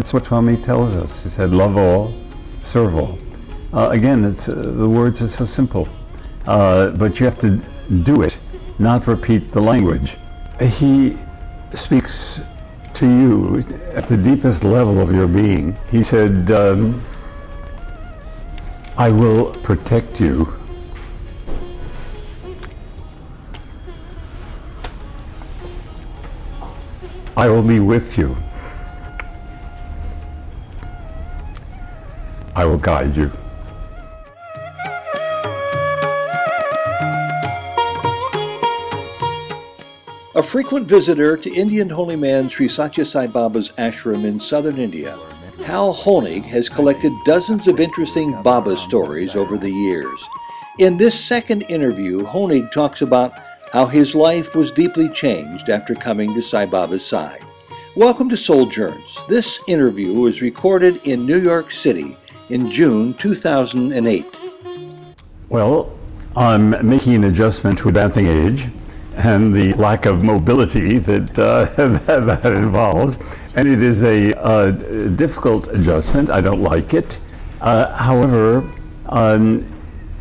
That's what Swami tells us. He said, love all, serve all. Again, the words are so simple, but you have to do it, not repeat the language. He speaks to you at the deepest level of your being. He said, I will protect you. I will be with you. I will guide you. A frequent visitor to Indian holy man Sri Satya Sai Baba's ashram in southern India, Hal Honig has collected dozens of interesting Baba stories over the years. In this second interview, Honig talks about how his life was deeply changed after coming to Sai Baba's side. Welcome to Souljourns. This interview was recorded in New York City in June 2008. Well, I'm making an adjustment to advancing age and the lack of mobility that that involves. And it is a difficult adjustment. I don't like it. However,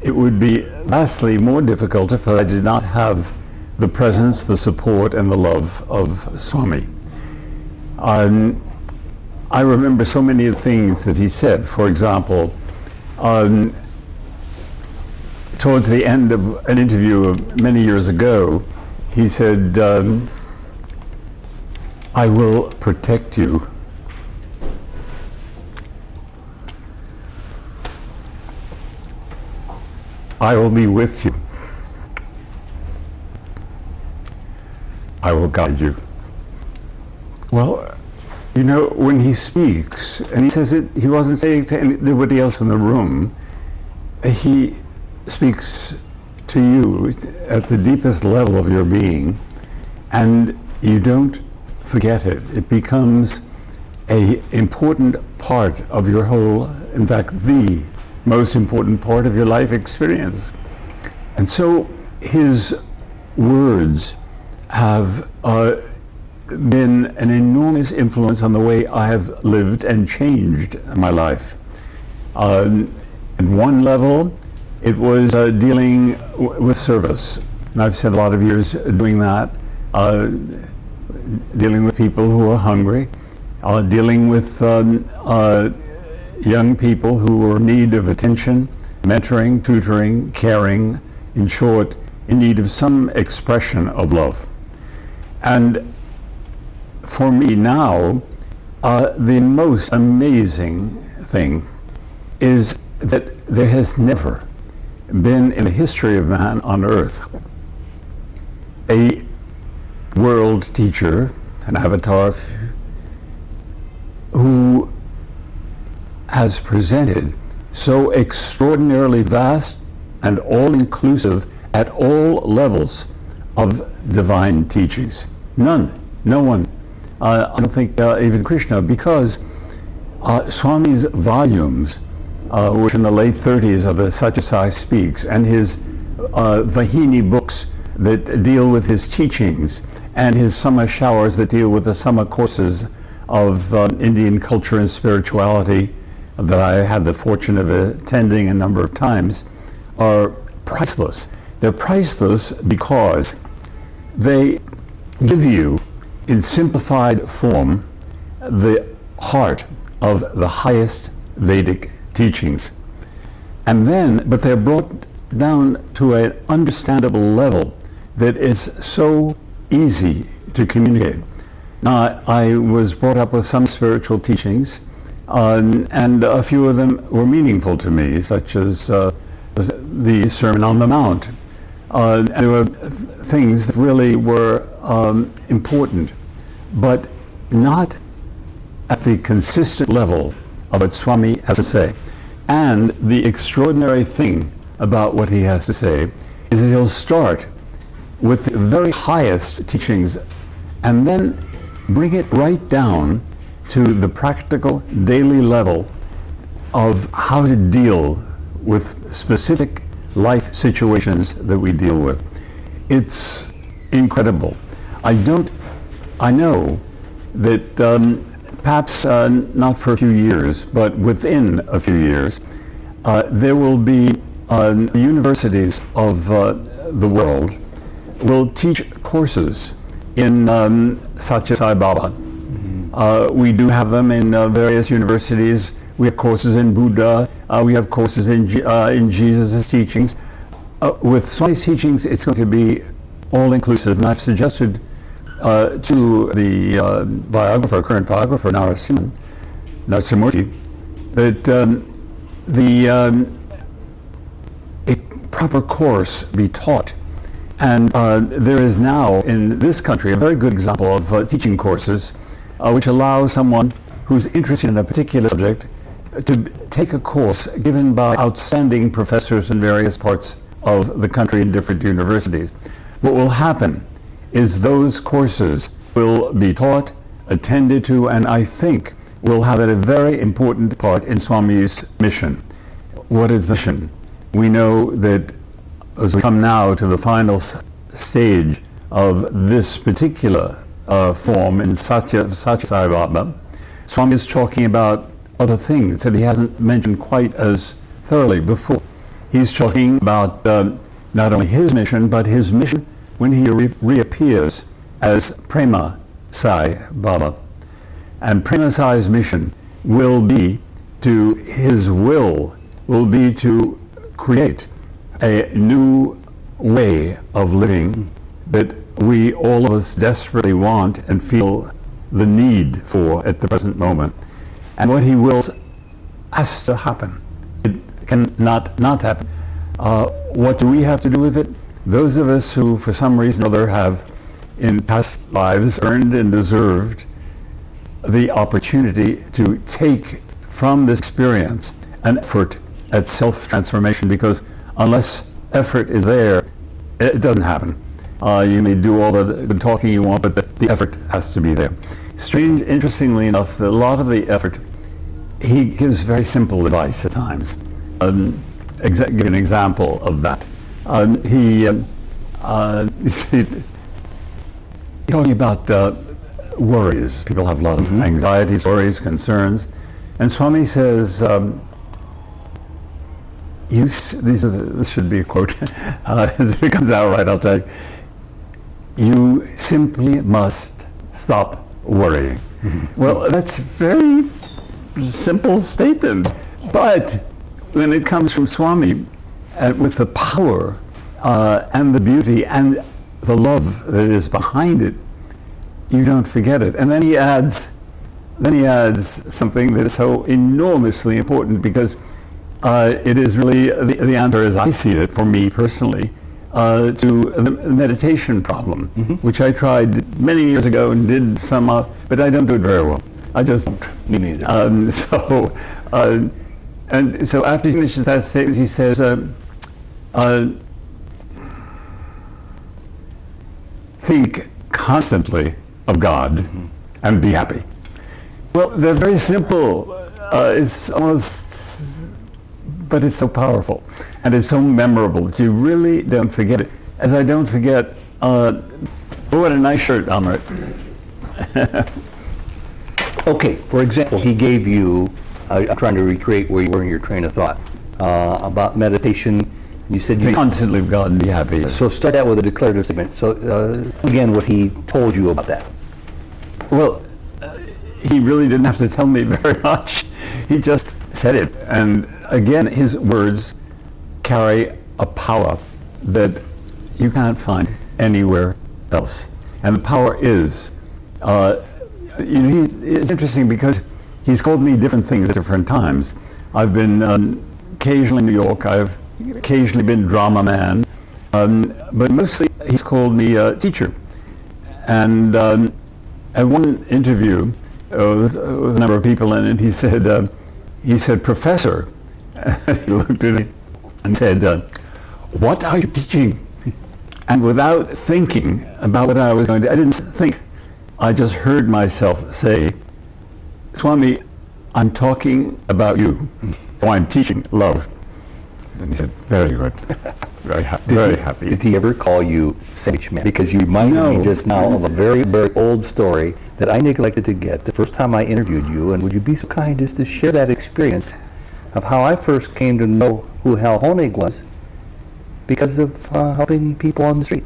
it would be vastly more difficult if I did not have the presence, the support, and the love of Swami. I remember so many of the things that he said. For example, towards the end of an interview many years ago, he said, I will protect you. I will be with you. I will guide you. Well, you know, when he speaks, and he says it, he wasn't saying to anybody else in the room, he speaks to you at the deepest level of your being, and you don't forget it. It becomes an important part of your whole, in fact, the most important part of your life experience. And so his words have been an enormous influence on the way I have lived and changed my life. At one level, it was dealing with service. And I've spent a lot of years doing that, dealing with people who are hungry, dealing with young people who are in need of attention, mentoring, tutoring, caring, in short, in need of some expression of love. And for me now, the most amazing thing is that there has never been in the history of man on earth a world teacher, an avatar, who has presented so extraordinarily vast and all-inclusive at all levels of divine teachings. None, no one. I don't think even Krishna, because Swami's volumes, which in the late 30s of the Satya Sai Speaks, and his Vahini books that deal with his teachings, and his summer showers that deal with the summer courses of Indian culture and spirituality that I had the fortune of attending a number of times, are priceless. They're priceless because they give you, in simplified form, the heart of the highest Vedic teachings. And then, but they're brought down to an understandable level that is so easy to communicate. Now, I was brought up with some spiritual teachings, and a few of them were meaningful to me, such as the Sermon on the Mount. And there were things that really were important, but not at the consistent level of what Swami has to say. And the extraordinary thing about what he has to say is that he'll start with the very highest teachings and then bring it right down to the practical daily level of how to deal with specific life situations that we deal with. It's incredible. I know that perhaps not for a few years, but within a few years, there will be the universities of the world will teach courses in Satya Sai Baba. We do have them in various universities. We have courses in Buddha. We have courses in Jesus' teachings. With Swami's teachings, it's going to be all-inclusive, and I've suggested to the biographer, current biographer, Narasimurti, that a proper course be taught. And there is now in this country a very good example of teaching courses which allow someone who's interested in a particular subject to take a course given by outstanding professors in various parts of the country in different universities. What will happen is those courses will be taught, attended to, and I think will have a very important part in Swami's mission. What is the mission? We know that as we come now to the final stage of this particular form in Satya Sai Baba, Swami is talking about other things that he hasn't mentioned quite as thoroughly before. He's talking about not only his mission, but his mission when he reappears as Prema Sai Baba. And Prema Sai's mission will be to create a new way of living that we, all of us, desperately want and feel the need for at the present moment. And what he wills has to happen. It cannot not happen. What do we have to do with it? Those of us who, for some reason or other, have in past lives earned and deserved the opportunity to take from this experience an effort at self-transformation, because unless effort is there, it doesn't happen. You may do all the good talking you want, but the effort has to be there. Interestingly enough, a lot of the effort, he gives very simple advice at times. Give an example of that. He's talking about worries. People have a lot of anxieties, worries, concerns. And Swami says, this should be a quote. As if it comes out right, I'll tell you. You simply must stop worrying. Well, that's a very simple statement. But when it comes from Swami, with the power and the beauty and the love that is behind it, you don't forget it. And then he adds something that is so enormously important, because it is really the answer, as I see it, for me personally, to the meditation problem, which I tried many years ago and did some, but I don't do it very well. I just don't. Me neither. And so after he finishes that statement, he says, think constantly of God and be happy. Well, they're very simple. It's almost, but it's so powerful and it's so memorable that you really don't forget it. As I don't forget, oh, what a nice shirt, Amrit. Okay, for example, he gave you, I'm trying to recreate where you were in your train of thought, about meditation. You said you constantly of God and be happy. So start out with a declarative statement. So again, what he told you about that. Well, he really didn't have to tell me very much. He just said it. And again, his words carry a power that you can't find anywhere else. And the power is, it's interesting because he's called me different things at different times. I've been occasionally in New York. I've occasionally been drama man. But mostly he's called me teacher. And at one interview, with a number of people in it, he said, Professor. He looked at me and said, what are you teaching? And without thinking about what I was going to, I didn't think. I just heard myself say, Swami, I'm talking about you. So I'm teaching love. And he said, very good. very happy. Very happy. Did he ever call you Sandwich Man? Because you reminded me just now of a very, very old story that I neglected to get the first time I interviewed you. And would you be so kind as to share that experience of how I first came to know who Hal Honig was because of helping people on the street?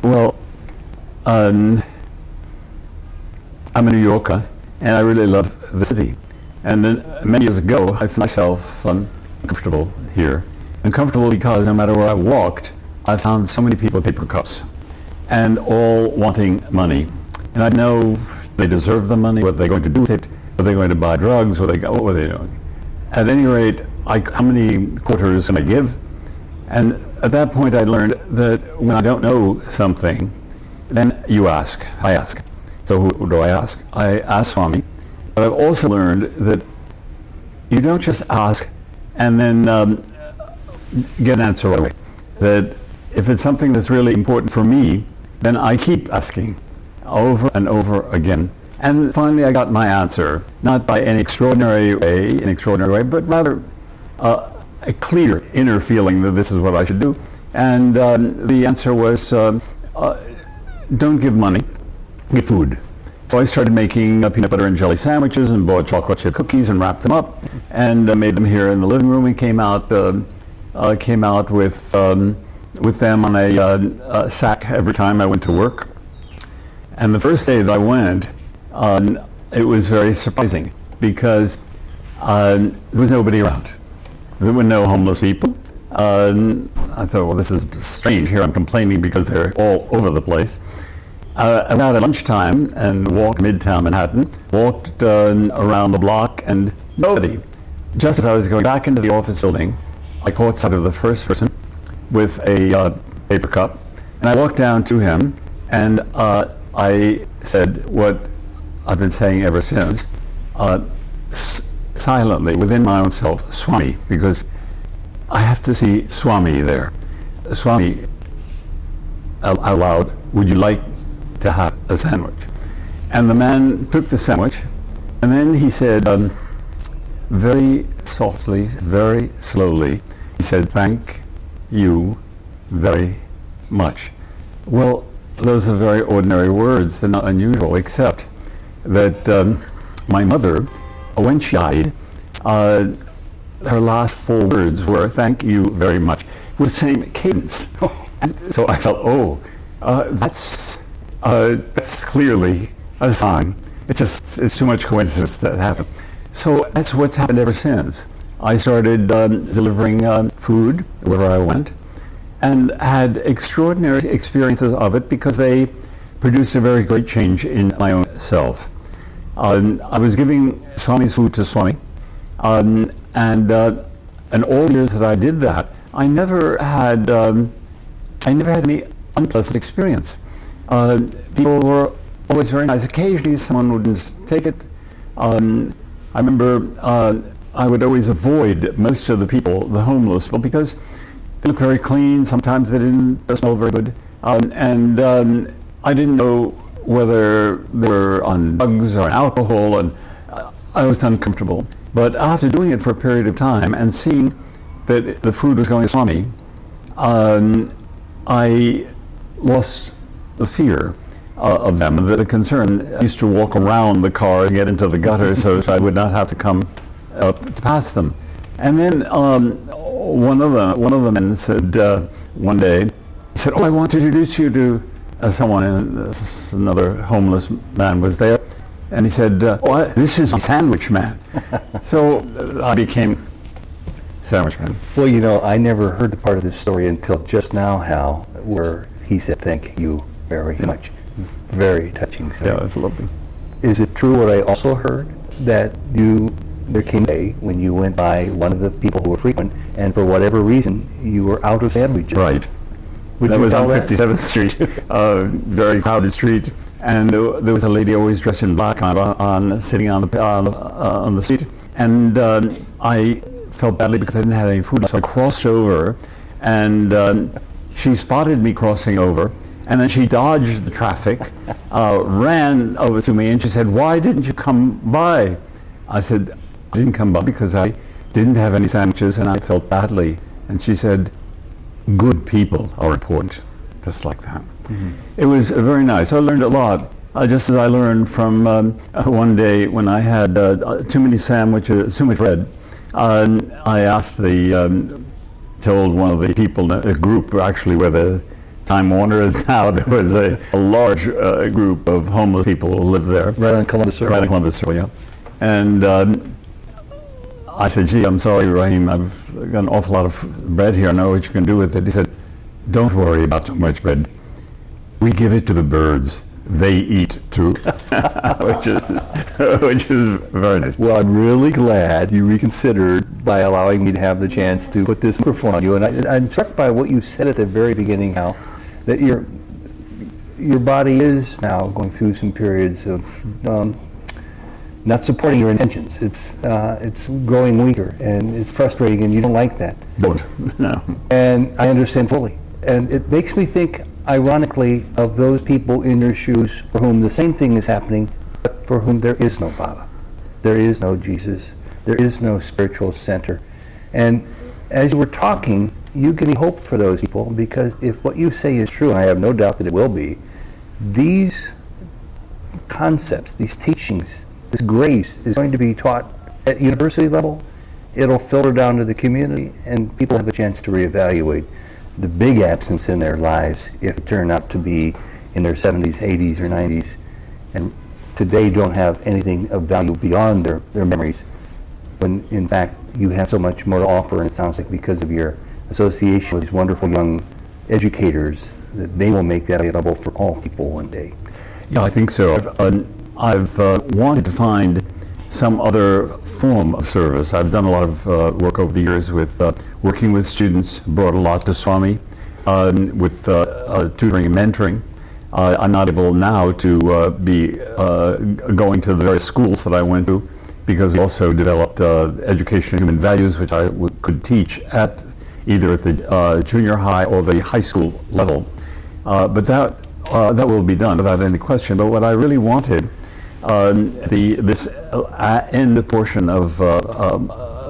Well, I'm a New Yorker, and I really love the city. And then many years ago, I found myself comfortable here. Uncomfortable because no matter where I walked, I found so many people with paper cups, and all wanting money. And I know they deserve the money, what they're going to do with it, are they going to buy drugs, what are they doing? At any rate, how many quarters can I give? And at that point I learned that when I don't know something, then I ask. So who do I ask? I ask Swami. But I've also learned that you don't just ask and then get an answer right away. That if it's something that's really important for me, then I keep asking over and over again. And finally I got my answer, not by an extraordinary way, but rather a clear inner feeling that this is what I should do. And the answer was, don't give money, give food. So I started making peanut butter and jelly sandwiches and bought chocolate chip cookies and wrapped them up and made them here in the living room and came out with them on a sack every time I went to work. And the first day that I went, it was very surprising because there was nobody around. There were no homeless people. I thought, well, this is strange. Here I'm complaining because they're all over the place. About at lunchtime and walked Midtown Manhattan, walked around the block and nobody. Just as I was going back into the office building, I caught sight of the first person with a paper cup, and I walked down to him and I said what I've been saying ever since, silently within my own self, Swami, because I have to see Swami there. Swami, out loud, would you like to have a sandwich? And the man took the sandwich, and then he said, very softly, very slowly, he said, thank you very much. Well, those are very ordinary words. They're not unusual, except that my mother, when she died, her last 4 words were, thank you very much, with the same cadence. And so I felt, that's clearly a sign. It's too much coincidence that happened. So that's what's happened ever since. I started delivering food wherever I went and had extraordinary experiences of it because they produced a very great change in my own self. I was giving Swami's food to Swami, and all the years that I did that, I never had any unpleasant experience. People were always very nice. Occasionally someone wouldn't take it. I remember I would always avoid most of the people, the homeless people, because they look very clean. Sometimes they didn't smell very good. And I didn't know whether they were on drugs or on alcohol, and I was uncomfortable. But after doing it for a period of time and seeing that the food was going to Swami, I lost the fear of them, the concern. I used to walk around the car and get into the gutter so I would not have to come up to pass them. And then one of the men said one day, he said, I want to introduce you to someone, and another homeless man was there, and he said, this is Sandwich Man. So I became Sandwich Man. Well, I never heard the part of this story until just now, Hal, where he said, thank you very much. Very touching story. Yeah, it was lovely. Is it true what I also heard, that there came a day when you went by one of the people who were frequent, and for whatever reason, you were out of sandwiches? Right. That was on 57th Street, very crowded street, and there was a lady always dressed in black sitting on the seat, and I felt badly because I didn't have any food, so I crossed over, and she spotted me crossing over, and then she dodged the traffic, ran over to me, and she said, why didn't you come by? I said, I didn't come by because I didn't have any sandwiches and I felt badly. And she said, good people are important, just like that. It was very nice. I learned a lot, just as I learned from one day when I had too many sandwiches, too much bread. I asked told one of the people in the group, actually where the Time Warner is now, there was a large group of homeless people who lived there. Right on Columbus Circle. Right on Columbus Circle, yeah. And I said, gee, I'm sorry, Raheem, I've got an awful lot of bread here. I know what you can do with it. He said, don't worry about too much bread. We give it to the birds. They eat too, which is very nice. Well, I'm really glad you reconsidered by allowing me to have the chance to put this microphone on you. And I'm struck by what you said at the very beginning, Hal, that your body is now going through some periods of not supporting your intentions. It's growing weaker, and it's frustrating, and you don't like that. Don't, no. And I understand fully. And it makes me think, ironically, of those people in your shoes for whom the same thing is happening, but for whom there is no Baba. There is no Jesus. There is no spiritual center. And as you were talking, you give me hope for those people, because if what you say is true, and I have no doubt that it will be, these concepts, these teachings, this grace is going to be taught at university level. It'll filter down to the community, and people have a chance to reevaluate the big absence in their lives if it turned out to be in their 70s, 80s, or 90s, and today don't have anything of value beyond their memories, when in fact you have so much more to offer, and it sounds like because of your association with these wonderful young educators, that they will make that available for all people one day. Yeah, I think so. I've wanted to find some other form of service. I've done a lot of work over the years with working with students, brought a lot to Swami, with tutoring and mentoring. I'm not able now to be going to the various schools that I went to, because we also developed education in human values, which I could teach at either at the junior high or the high school level. But that will be done without any question. But what I really wanted, this end portion of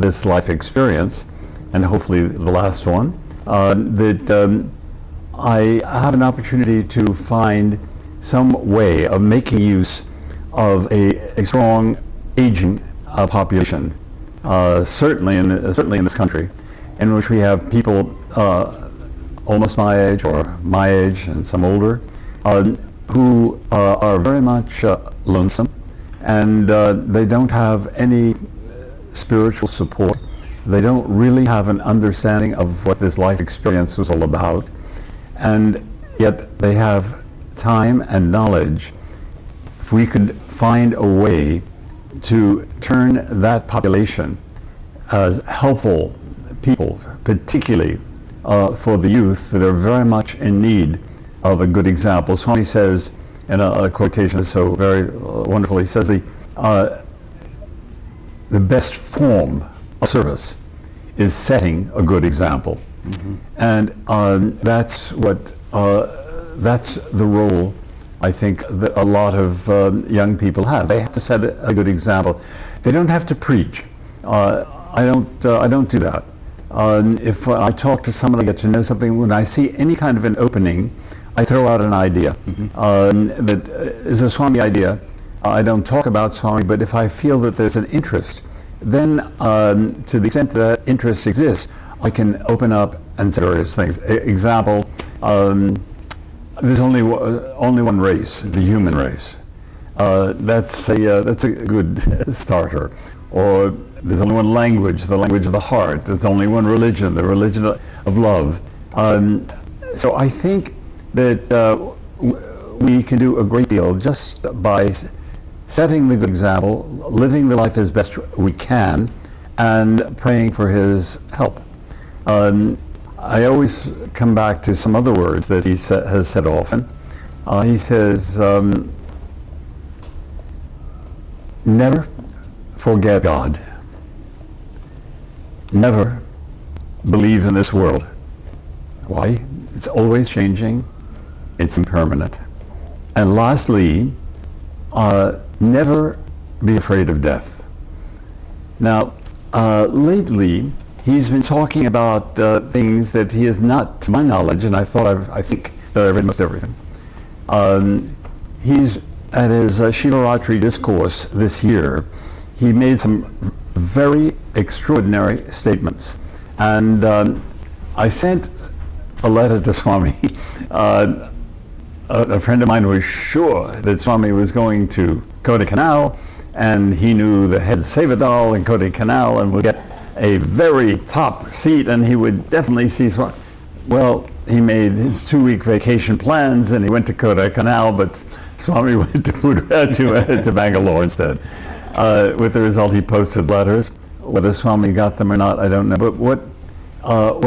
this life experience, and hopefully the last one, that I have an opportunity to find some way of making use of a strong aging population, certainly in this country, in which we have people almost my age or my age and some older, who are very much lonesome, and they don't have any spiritual support. They don't really have an understanding of what this life experience was all about, and yet they have time and knowledge. If we could find a way to turn that population as helpful people, particularly for the youth that are very much in need of a good example. Swami says, in a quotation so very wonderful, he says the best form of service is setting a good example. Mm-hmm. And that's the role I think that a lot of young people have. They have to set a good example. They don't have to preach. I don't do that. If I talk to someone, I get to know something. When I see any kind of an opening, I throw out an idea that is a Swami idea. I don't talk about Swami, but if I feel that there's an interest, then to the extent that interest exists, I can open up and say various things. Example, there's only one race, the human race. That's a good starter. Or there's only one language, the language of the heart. There's only one religion, the religion of love. So I think that we can do a great deal just by setting the good example, living the life as best we can, and praying for his help. I always come back to some other words that he has said often. He says, never forget God. Never believe in this world. Why? It's always changing. It's impermanent. And lastly, never be afraid of death. Now, lately, he's been talking about things that he is not, to my knowledge, and I think that I've read most everything. He's at his Shivaratri discourse this year, he made some very extraordinary statements. And I sent a letter to Swami. A friend of mine was sure that Swami was going to Kodaikanal, and he knew the head Sevadal in Kodaikanal and would get a very top seat, and he would definitely see Swami. Well, he made his 2-week vacation plans, and he went to Kodaikanal, but Swami went to Bangalore instead. With the result, he posted letters. Whether Swami got them or not, I don't know. But what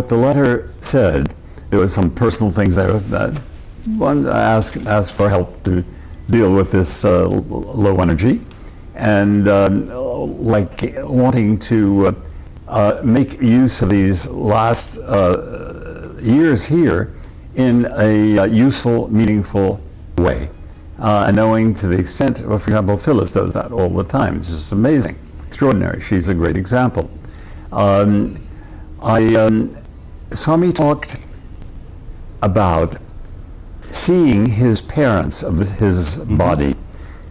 the letter said, there was some personal things there that one asked for help to deal with this low energy, and like wanting to make use of these last years here in a useful, meaningful way. And knowing to the extent, well, for example, Phyllis does that all the time. It's just amazing, extraordinary. She's a great example. Swami talked about seeing his parents of his body,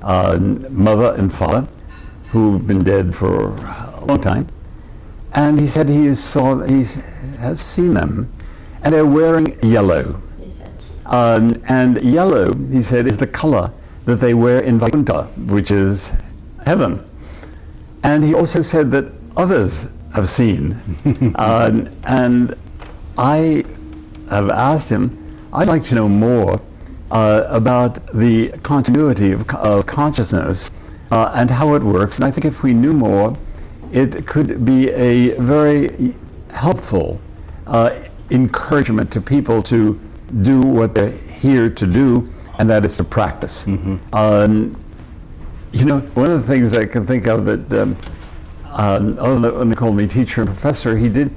mother and father, who've been dead for a long time, and he said he has seen them, and they're wearing yellow. And yellow, he said, is the color that they wear in Vaikuntha, which is heaven. And he also said that others have seen. And I have asked him, I'd like to know more about the continuity of consciousness and how it works. And I think if we knew more, it could be a very helpful encouragement to people to do what they're here to do, and that is to practice. One of the things that I can think of that, when they called me teacher and professor, he did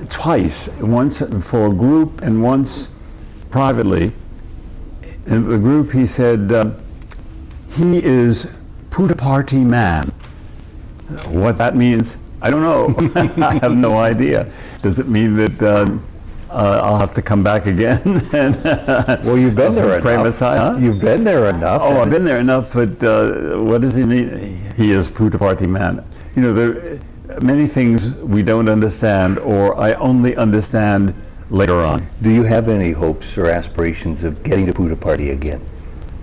twice, once for a group and once privately. In the group, he said, he is Puttaparthi man. What that means, I don't know. I have no idea. Does it mean that I'll have to come back again? Well, you've been there enough. Huh? You've been there enough. Oh, I've been there enough, but what does he mean? He is Puttaparthi man. There are many things we don't understand, or I only understand later on. Do you have any hopes or aspirations of getting to Puttaparthi again?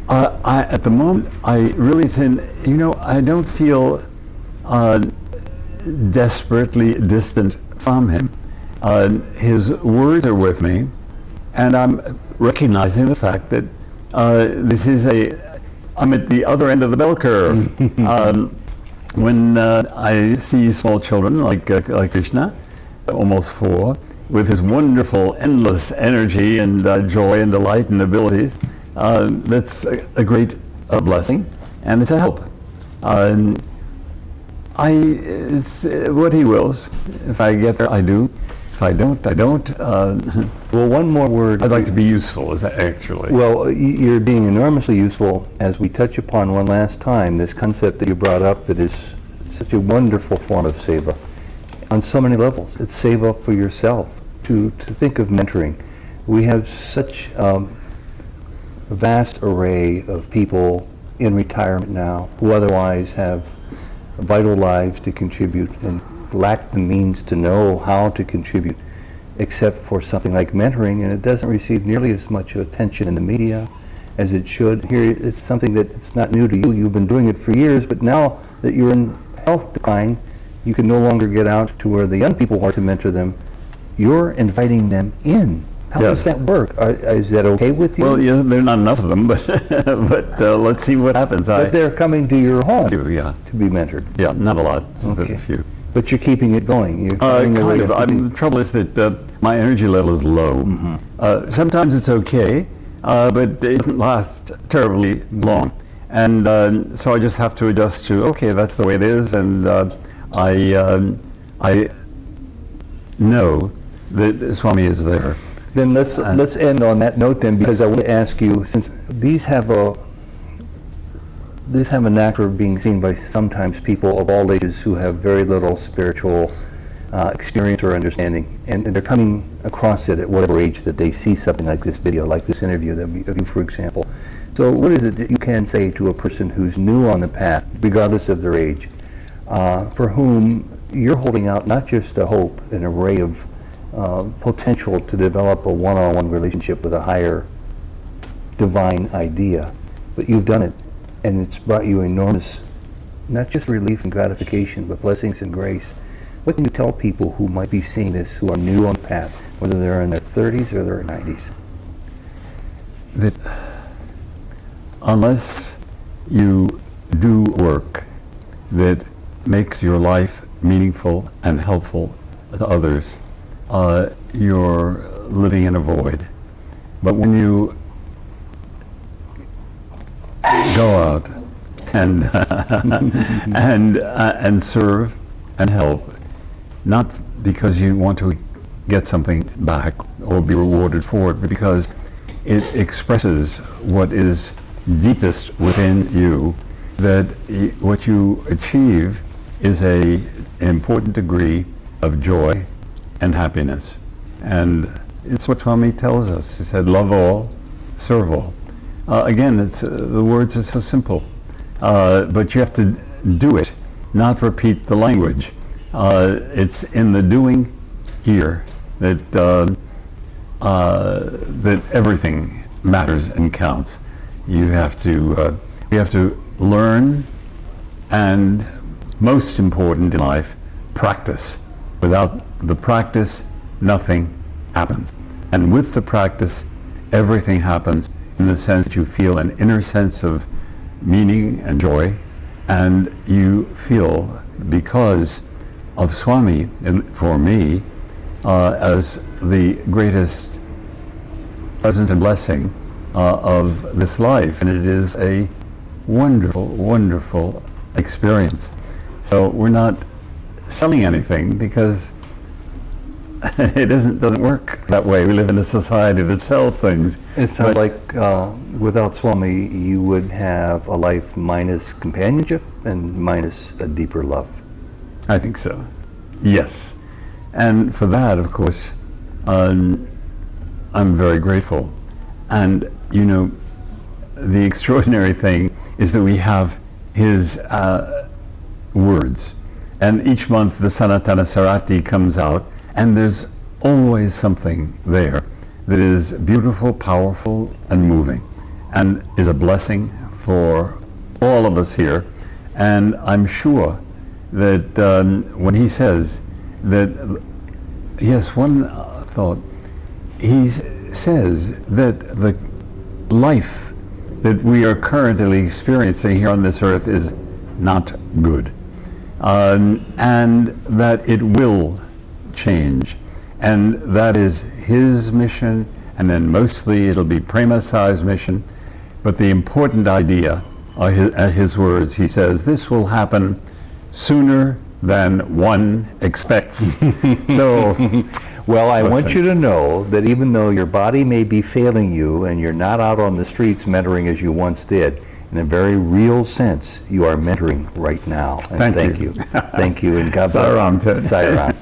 At the moment, I really I don't feel desperately distant from him. His words are with me, and I'm recognizing the fact that I'm at the other end of the bell curve. When I see small children like Krishna, almost 4, with his wonderful, endless energy and joy and delight and abilities, that's a great blessing, and it's a help. It's what he wills. If I get there, I do. If I don't, I don't. Well, one more word. I'd like to be useful, is that actually? Well, you're being enormously useful as we touch upon one last time this concept that you brought up that is such a wonderful form of seva on so many levels. It's seva for yourself, to think of mentoring. We have such a vast array of people in retirement now who otherwise have vital lives to contribute and lack the means to know how to contribute, except for something like mentoring, and it doesn't receive nearly as much attention in the media as it should. Here, it's something that it's not new to you. You've been doing it for years, but now that you're in health decline, you can no longer get out to where the young people want to mentor them. You're inviting them in. How does that work? Is that okay with you? Well, yeah, there are not enough of them, but let's see what happens. But they're coming to your home to be mentored. Yeah, not a lot, Okay. but a few. But you're keeping it going. You're Kind of. The trouble is that my energy level is low. Sometimes it's okay, but it doesn't last terribly long. And so I just have to adjust to, okay, that's the way it is, and I know that Swami is there. Then let's end on that note then, because I want to ask you, since these have a knack of being seen by sometimes people of all ages who have very little spiritual experience or understanding, and they're coming across it at whatever age that they see something like this video, like this interview of you, for example. So what is it that you can say to a person who's new on the path, regardless of their age, for whom you're holding out not just a hope, an array of potential to develop a one-on-one relationship with a higher divine idea, but you've done it, and it's brought you enormous, not just relief and gratification, but blessings and grace. What can you tell people who might be seeing this, who are new on the path, whether they're in their 30s or their 90s? That unless you do work that makes your life meaningful and helpful to others, you're living in a void. But when you go out and and serve and help, not because you want to get something back or be rewarded for it, but because it expresses what is deepest within you, that what you achieve is an important degree of joy and happiness. And it's what Swami tells us. He said, love all, serve all. Again, the words are so simple, but you have to do it, not repeat the language. It's in the doing here that that everything matters and counts. You have to learn, and most important in life, practice. Without the practice, nothing happens. And with the practice, everything happens in the sense that you feel an inner sense of meaning and joy, and you feel, because of Swami, for me, as the greatest present and blessing of this life, and it is a wonderful, wonderful experience. So we're not selling anything, because it doesn't work that way. We live in a society that sells things. It sounds like without Swami, you would have a life minus companionship and minus a deeper love. I think so. Yes. And for that, of course, I'm very grateful. And, you know, the extraordinary thing is that we have his words. And each month the Sanatana Sarati comes out, and there's always something there that is beautiful, powerful, and moving, and is a blessing for all of us here. And I'm sure that when he says that, yes, one thought, he says that the life that we are currently experiencing here on this earth is not good, and that it will change, and that is his mission, and then mostly it'll be Prema Sai's mission. But the important idea are his words. He says, this will happen sooner than one expects. So, well, I want you to know that even though your body may be failing you and you're not out on the streets mentoring as you once did, in a very real sense, you are mentoring right now. And thank you. Thank you, and God bless. Sai Ram. Sai Ram.